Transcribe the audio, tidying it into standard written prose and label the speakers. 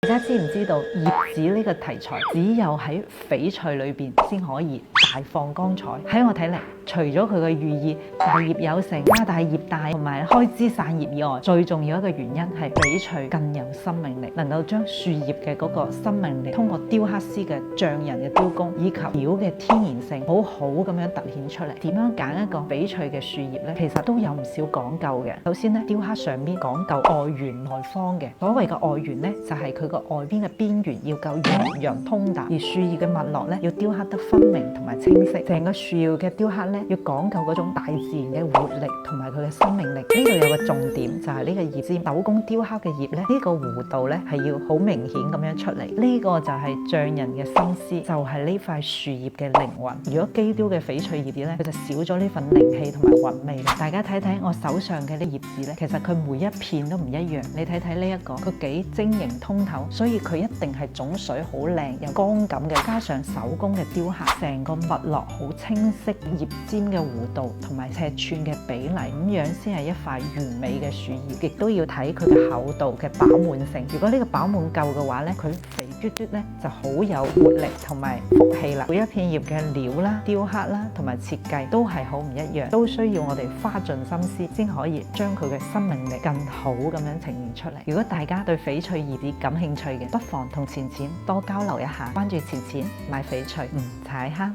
Speaker 1: 大家知唔知道葉子呢個題材只有喺翡翠裏邊先可以大放光彩？喺我睇嚟，除咗佢嘅寓意大業有成、家大業大同埋開枝散葉以外，最重要一個原因係翡翠更有生命力，能夠將樹葉嘅嗰個生命力通過雕刻師嘅匠人嘅雕工以及料嘅天然性，好好咁樣凸顯出嚟。點樣揀一個翡翠嘅樹葉呢？其實都有唔少講究嘅。首先呢，雕刻上面講究外圓內方嘅。所謂嘅外圓呢，就係佢個外邊嘅邊緣要夠圓潤通達，而樹葉嘅脈絡咧要雕刻得分明同埋清晰。成個樹葉嘅雕刻咧要講究嗰種大自然嘅活力同埋佢嘅生命力。呢度有個重點就係呢個葉尖手工雕刻嘅葉咧，呢個弧度咧係要好明顯咁樣出嚟。呢個就係匠人嘅心思，就係呢塊樹葉嘅靈魂。如果機雕嘅翡翠葉咧，佢就少咗呢份靈氣同埋韻味。大家睇睇我手上嘅呢葉子咧，其實佢每一片都唔一樣。你睇睇呢一個，佢幾晶瑩通透，所以佢一定係種水好靚，有光感嘅，加上手工嘅雕刻，成個脈絡好清晰，葉尖嘅弧度同埋尺寸嘅比例，咁樣先係一塊完美嘅樹葉。亦都要睇佢嘅厚度嘅飽滿性。如果呢個飽滿夠嘅話咧，佢肥嘟嘟咧就好有活力同埋福氣啦。每一片葉嘅料啦、雕刻啦同埋設計都係好唔一樣，都需要我哋花盡心思先可以將佢嘅生命力更好咁樣呈現出嚟。如果大家對翡翠葉子感興趣嘅，不妨同錢錢多交流一下，關注錢錢買翡翠唔踩坑。